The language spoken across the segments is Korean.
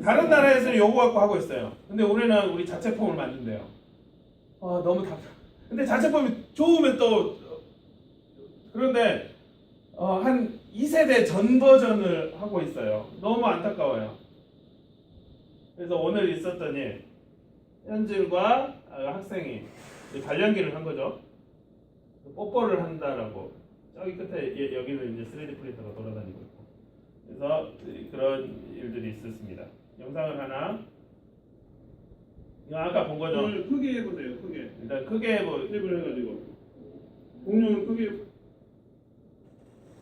다른 나라에서는 요거 갖고 하고 있어요. 근데 우리는 우리 자체 폼을 만든대요. 너무 답답. 근데 자체 폼이 좋으면 또 그런데 한 2세대 전 버전을 하고 있어요. 너무 안타까워요. 그래서 오늘 있었더니 현질과 학생이 발연기를 한 거죠. 뽀뽀를 한다라고. 저기 끝에 여기는 이제 3D 프린터가 돌아다니고 있고. 그래서 그런 일들이 있었습니다. 영상을 하나. 이거 아까 본 거죠. 크게 해보세요. 크게. 일단 크게 탭을 해가지고 공룡을 크게.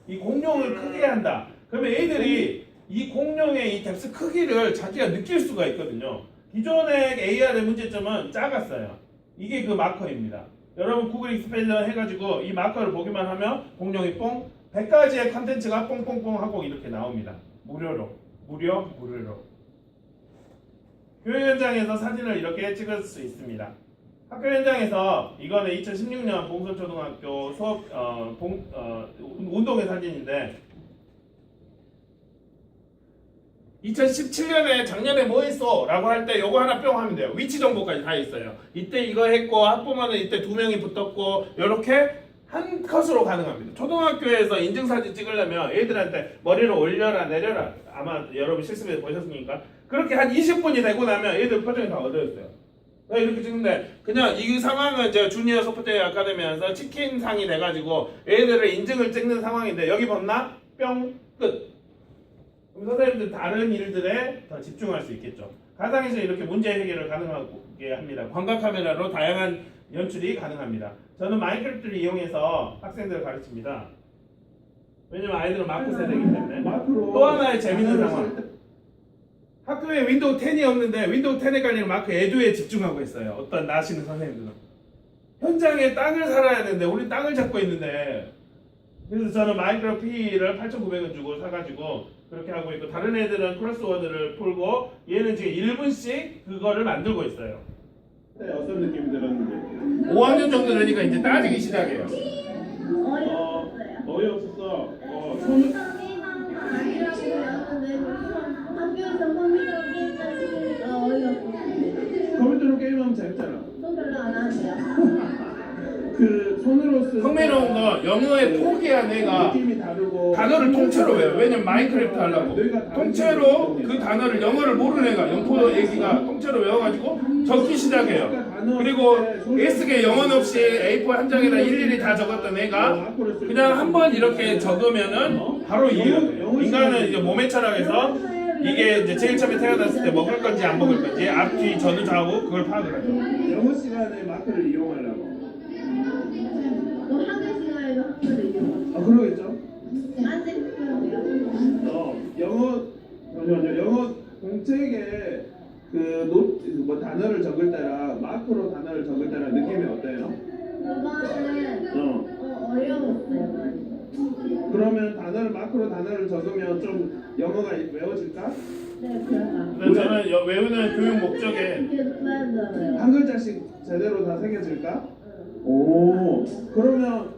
이 공룡을 크게 한다. 그러면 애들이 이 공룡의 이 뎁스 크기를 자기가 느낄 수가 있거든요. 기존의 AR의 문제점은 작았어요. 이게 그 마커입니다. 여러분 구글 익스플레이너 해가지고 이 마커를 보기만 하면 공룡이 뽕 100가지의 컨텐츠가 뽕뽕뽕 하고 이렇게 나옵니다. 무료로. 무료로. 교육 현장에서 사진을 이렇게 찍을 수 있습니다. 학교 현장에서 이거는 2016년 봉선초등학교 수업 운동회 사진인데 2017년에 작년에 뭐 했어? 라고 할 때 요거 하나 뿅 하면 돼요. 위치 정보까지 다 있어요. 이때 이거 했고 학부모는 이때 2명이 붙었고 요렇게 한 컷으로 가능합니다. 초등학교에서 인증사진 찍으려면 애들한테 머리를 올려라 내려라 아마 여러분 실습에서 보셨으니까 그렇게 한 20분이 되고 나면 애들 표정이 다 어두웠어요. 이렇게 찍는데 그냥 이 상황은 제가 주니어 소프트웨어 아카데미에서 치킨상이 돼가지고 애들을 인증을 찍는 상황인데 여기 봤나? 뿅 끝. 그럼 선생님들 다른 일들에 더 집중할 수 있겠죠. 가상에서 이렇게 문제 해결을 가능하게 합니다. 광각 카메라로 다양한 연출이 가능합니다. 저는 마인크래프트를 이용해서 학생들을 가르칩니다. 왜냐면 아이들은 마크 세대이기 때문에. 또 하나의 재밌는 상황. 학교에 윈도우 10이 없는데 윈도우 10에 깔리는 마크 에듀에 집중하고 있어요. 어떤 나시는 선생님들은. 현장에 땅을 살아야 되는데 우리 땅을 잡고 있는데 그래서 저는 마인크래프트 P를 8,900원 주고 사가지고 그렇게 하고 있고 다른 애들은 크로스워드를 풀고 얘는 지금 1분씩 그거를 만들고 있어요. 네, 어떤 느낌이 들었는데? 5학년 정도 되니까 이제 따지기 시작해요. 어이없었어. 컴퓨터로 게임하면 재밌잖아. 또 별로 안 하세요. 그 손으로 쓰는 흥미로운 거 영어의 포기한 애가 느낌이 다르고 단어를 통째로 외워요. 왜냐면 마인크래프트 하려고 통째로 그 단어를 영어를 모르는 애가 영포 얘기가 통째로 외워가지고 적기 시작해요. 그리고 S게 영혼 없이 A4 한 장에다 일일이 다 적었던 애가 그냥 한번 이렇게 적으면은 바로 이해가 돼요. 인간은 이제 몸의 철학에서 이게 이제 제일 처음에 태어났을 때 먹을 건지 안 먹을 건지 앞뒤 전후 좌우 그걸 파악을 하죠. 영어 시간에 마크를 이용하려고. 뭐 학교 시간에도 학교를 이용하고. 그러겠죠. 안돼 그러고요. 영어 공책에 뭐 단어를 적을 때랑 마크로 단어를 적을 때랑 느낌이 어때요? 이거는 어려웠어요. 그러면 마크로 단어를 적으면 좀 영어가 외워질까? 네, 그런가. 근데 저는 외우는 교육 목적에 한 글자씩 제대로 다 새겨질까? 오, 그러면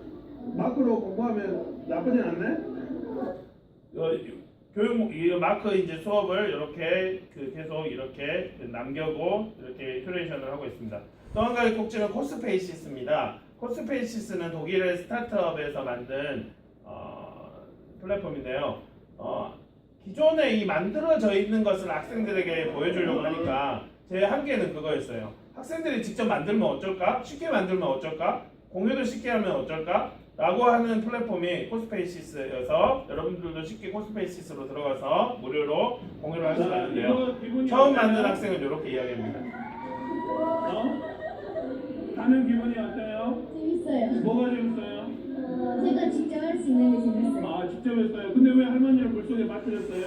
마크로 공부하면 나쁘진 않네? 이 마크 이제 수업을 이렇게 계속 이렇게 남겨고 이렇게 큐레이션을 하고 있습니다. 또 한 가지 꼭지는 코스페이시스입니다. 코스페이시스는 독일의 스타트업에서 만든 플랫폼인데요. 기존에 이 만들어져 있는 것을 학생들에게 보여주려고 하니까 제 한계는 그거였어요. 학생들이 직접 만들면 어쩔까? 쉽게 만들면 어쩔까? 공유도 쉽게 하면 어쩔까? 라고 하는 플랫폼이 코스페이시스여서 여러분들도 쉽게 코스페이시스로 들어가서 무료로 공유를 할 수가 있는데요. 처음 만든 학생은 이렇게 이야기합니다. 하는 기분이 어때요? 재밌어요. 뭐가 재밌어요? 제가 직접 할 수 있는 게 재밌어요. 직접 했어요. 근데 왜 할머니를 물속에 빠뜨렸어요?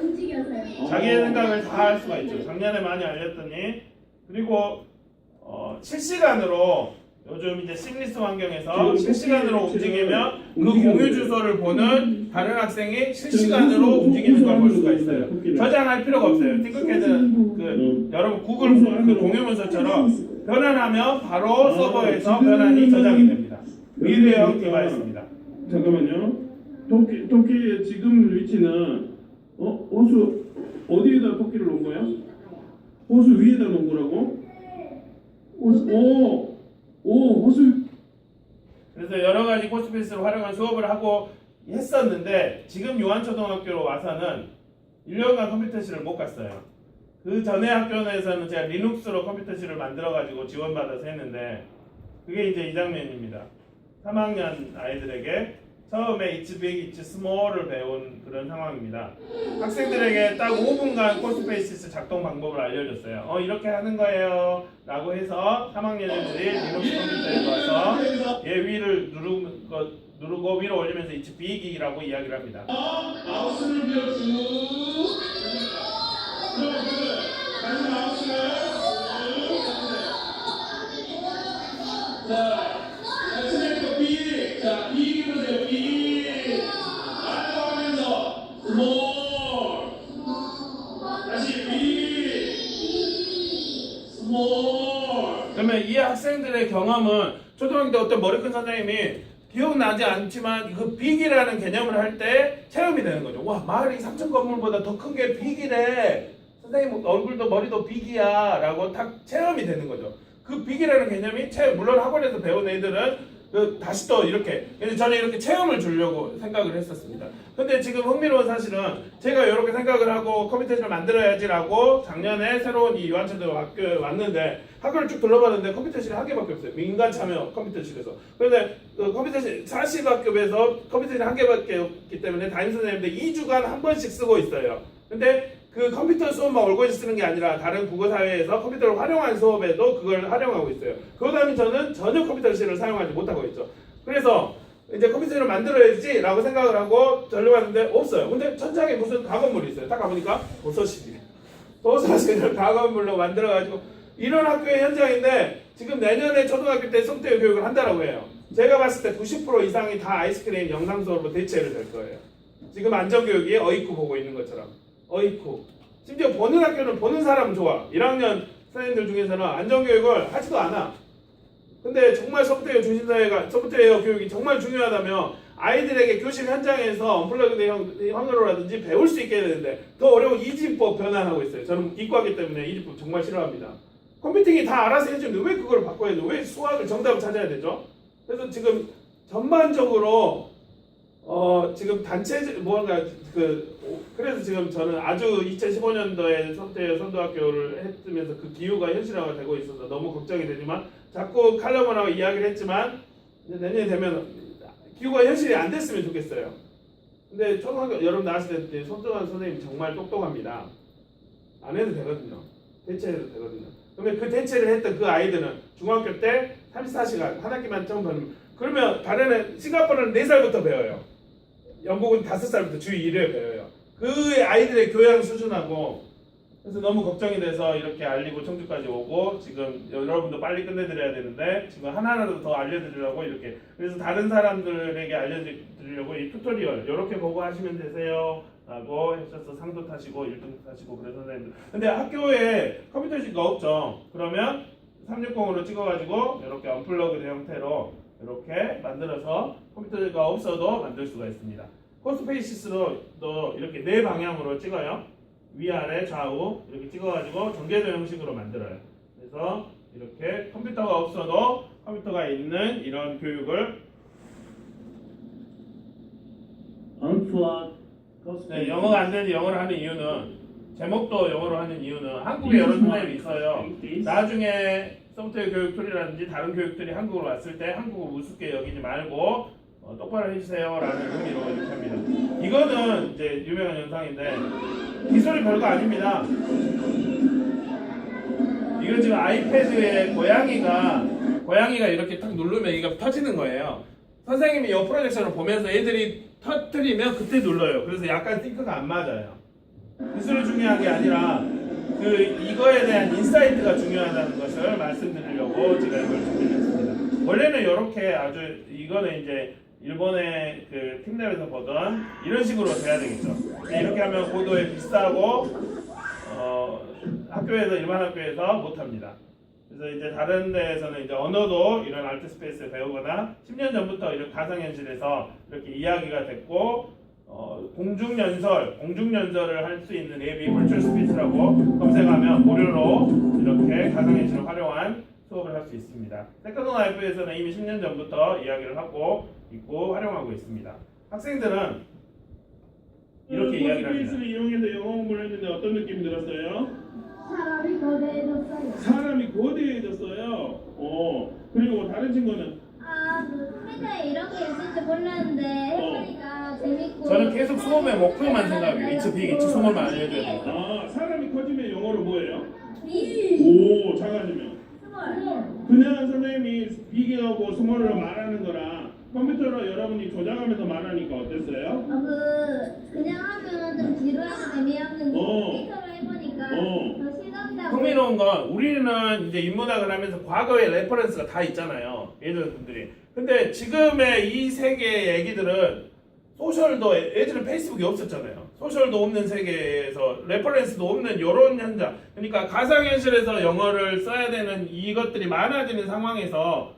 움직여서요. 자기의 생각을 다 할 수가 있죠. 작년에 많이 알렸더니 그리고 실시간으로 요즘 이제 심리스 환경에서 실시간으로 움직이면 그 공유 주소를 보는 다른 학생이 실시간으로 움직이는 걸 볼 수가 있어요. 저장할 필요가 없어요. 팅크캐드 여러분 구글 그 공유 문서처럼 변환하면 바로 서버에서 변환이 저장이 됩니다. 미래형 디바이스입니다. 잠깐만요. 토끼의 지금 위치는 호수 어디에다 토끼를 놓은 거야? 호수 위에다 놓은 거라고? 호수. 그래서 여러 가지 코스페이스를 활용한 수업을 하고 했었는데 지금 요한초등학교로 와서는 1년간 컴퓨터실을 못 갔어요. 그 전에 학교에서는 제가 리눅스로 컴퓨터실을 만들어가지고 지원받아서 했는데 그게 이제 이 장면입니다. 3학년 아이들에게 처음에 It's big, it's small을 배운 그런 상황입니다. 학생들에게 딱 5분간 코스페이스 작동 방법을 알려줬어요. 이렇게 하는 거예요 라고 해서 3학년 애들이 리눅스 컴퓨터에 와서 얘 위를 누르고 위로 올리면서 It's big이라고 이야기를 합니다. 마우스를 쭉. 다시 마우스를 자, 스냅도 B. 자, B 보세요. B. 알아가면서 스몰. 다시 B. 스몰. 그러면 이 학생들의 경험은 초등학교 때 어떤 머리 큰 선생님이 기억나지 않지만 그 빅이라는 개념을 할 때 체험이 되는 거죠. 와, 마을이 3층 건물보다 더 큰 게 빅이래. 선생님 얼굴도 머리도 빅이야 라고 딱 체험이 되는 거죠. 그 빅이라는 개념이 물론 학원에서 배운 애들은 다시 또 이렇게 근데 저는 이렇게 체험을 주려고 생각을 했었습니다. 근데 지금 흥미로운 사실은 제가 이렇게 생각을 하고 컴퓨터실을 만들어야지라고 작년에 새로운 이 요한초등학교에 왔는데 학교를 쭉 둘러봤는데 컴퓨터실이 한 개밖에 없어요. 민간 참여 컴퓨터실에서. 그런데 컴퓨터실 40학급에서 컴퓨터실이 한 개밖에 없기 때문에 담임선생님들 2주간 한 번씩 쓰고 있어요. 근데 그 컴퓨터 수업만 올고지 쓰는 게 아니라 다른 국어사회에서 컴퓨터를 활용한 수업에도 그걸 활용하고 있어요. 그러다 저는 전혀 컴퓨터실을 사용하지 못하고 있죠. 그래서 이제 컴퓨터실을 만들어야지 라고 생각을 하고 전려봤는데 없어요. 근데 천장에 무슨 가건물이 있어요. 딱 가보니까 도서실이에요. 도서실을 가건물로 만들어가지고 이런 학교의 현장인데 지금 내년에 초등학교 때 성대유 교육을 한다라고 해요. 제가 봤을 때 90% 이상이 다 아이스크림 영상 수업으로 대체를 될 거예요. 지금 안전교육이 어이쿠 보고 있는 것처럼. 어이쿠. 심지어 보는 학교는 보는 사람은 좋아. 1학년 선생님들 중에서는 안전교육을 하지도 않아. 근데 정말 소프트웨어 교육이 정말 중요하다면 아이들에게 교실 현장에서 언플러그드 형으로라든지 배울 수 있게 되는데 더 어려운 이진법 변환하고 있어요. 저는 이과기 때문에 이진법 정말 싫어합니다. 컴퓨팅이 다 알아서 해주는데 왜 그걸 바꿔야 돼? 왜 수학을 정답을 찾아야 되죠? 그래서 지금 전반적으로 지금 단체 그래서 지금 저는 아주 2015년도에 성대유 선도학교를 했으면서 그 기후가 현실화가 되고 있어서 너무 걱정이 되지만 자꾸 칼럼을 이야기를 했지만 내년이 되면 기후가 현실이 안 됐으면 좋겠어요. 근데 초등학교 여러분 나왔을 때 손정환 선생님 정말 똑똑합니다. 안 해도 되거든요. 대체해도 되거든요. 그러면 그 대체를 했던 그 아이들은 중학교 때 34시간 한 학기만 처음 배우면 그러면 다른 싱가포르는 4살부터 배워요. 영국은 5살부터 주 1회 배워요. 그 아이들의 교양 수준하고 그래서 너무 걱정이 돼서 이렇게 알리고 청주까지 오고 지금 여러분도 빨리 끝내드려야 되는데 지금 하나라도 더 알려드리려고 이렇게 그래서 다른 사람들에게 알려드리려고 이 튜토리얼 이렇게 보고 하시면 되세요 라고 하셔서 상도 타시고 1등 타시고 그래서 선생님들 근데 학교에 컴퓨터실가 없죠. 그러면 360으로 찍어가지고 이렇게 언플러그드 형태로 이렇게 만들어서 컴퓨터가 없어도 만들 수가 있습니다. 코스페이시스로 이렇게 4방향으로 찍어요. 위아래 좌우 이렇게 찍어가지고 전개도 형식으로 만들어요. 그래서 이렇게 컴퓨터가 없어도 컴퓨터가 있는 이런 교육을 네, 영어가 안 되는데 영어를 하는 이유는 제목도 영어로 하는 이유는 한국에 여러 선생님이 있어요. 나중에 소프트웨어 교육 툴이라든지 다른 교육들이 한국으로 왔을 때 한국을 우습게 여기지 말고 똑바로 해주세요 라는 의미로 이렇게 합니다. 이거는 이제 유명한 영상인데 기술이 별거 아닙니다. 이거 지금 아이패드에 고양이가 이렇게 딱 누르면 이거 터지는 거예요. 선생님이 이 프로젝션을 보면서 애들이 터뜨리면 그때 눌러요. 그래서 약간 싱크가 안 맞아요. 기술이 중요한 게 아니라 이거에 대한 인사이트가 중요하다는 것을 말씀드리려고 제가 이걸 준비했습니다. 원래는 이렇게 이거는 이제 일본의 그 팀랩에서 보던 이런 식으로 돼야 되겠죠. 이렇게 하면 고도에 비싸고 학교에서 일반 학교에서 못합니다. 그래서 이제 다른 데에서는 이제 언어도 이런 알트 스페이스를 배우거나 10년 전부터 이런 가상현실에서 이렇게 이야기가 됐고 공중연설을 할 수 있는 앱이 Virtual Speech라고 검색하면 무료로 이렇게 가상현실을 활용한 수업을 할 수 있습니다. 세컨드 라이프에서는 이미 10년 전부터 이야기를 하고 있고 활용하고 있습니다. 학생들은 이렇게 이야기를 합니다. 스페이스를 이용해서 영어 공부를 했는데 어떤 느낌이 들었어요? 사람이 거대해졌어요. 사람이 거대해졌어요. 그리고 다른 친구는 컴퓨터에 이런 게 있을 줄 몰랐는데 해보니까 재밌고. 저는 계속 수업의 목표만 생각해요. 이츠 빅, 이츠 스몰만 알려줘야 돼요. 사람이 커지면 영어로 뭐예요? 비. 오, 작아지면. 스몰. 그냥 선생님이 빅하고 스몰로 말하는 거랑 컴퓨터로 여러분이 조작하면서 말하니까 어땠어요? 그냥 하면 좀 지루하고 재미없는데 컴퓨터로 해보니까 더 실감나고. 흥미로운 건 우리는 이제 인문학을 하면서 과거의 레퍼런스가 다 있잖아요. 예전 분들이. 근데 지금의 이 세계의 애기들은 소셜도 예전에 페이스북이 없었잖아요. 소셜도 없는 세계에서 레퍼런스도 없는 이런 현장. 그러니까 가상현실에서 영어를 써야 되는 이것들이 많아지는 상황에서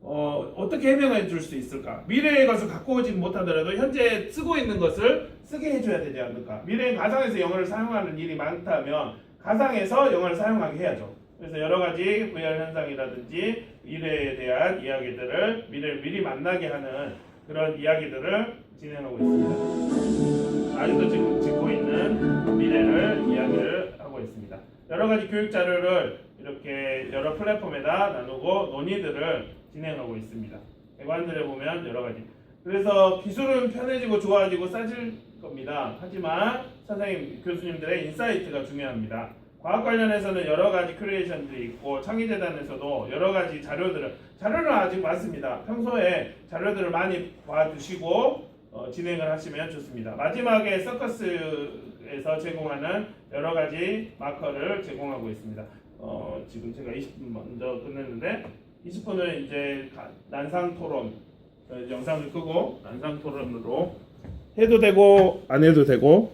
어떻게 해명해 줄 수 있을까? 미래의 것을 갖고 오진 못하더라도 현재 쓰고 있는 것을 쓰게 해줘야 되지 않을까? 미래의 가상에서 영어를 사용하는 일이 많다면 가상에서 영어를 사용하게 해야죠. 그래서 여러 가지 VR 현상이라든지 미래에 대한 이야기들을 미래를 미리 만나게 하는 그런 이야기들을 진행하고 있습니다. 아직도 지금 짓고 있는 미래를 이야기를 하고 있습니다. 여러 가지 교육 자료를 이렇게 여러 플랫폼에다 나누고 논의들을 진행하고 있습니다. 배관들에 보면 여러 가지. 그래서 기술은 편해지고 좋아지고 싸질 겁니다. 하지만 선생님, 교수님들의 인사이트가 중요합니다. 과학 관련해서는 여러 가지 크리에이션들이 있고 창의재단에서도 여러 가지 자료는 아직 많습니다. 평소에 자료들을 많이 봐두시고 진행을 하시면 좋습니다. 마지막에 서커스에서 제공하는 여러 가지 마커를 제공하고 있습니다. 지금 제가 20분 먼저 끝냈는데 20분은 이제 난상 토론 영상을 끄고 난상 토론으로 해도 되고 안 해도 되고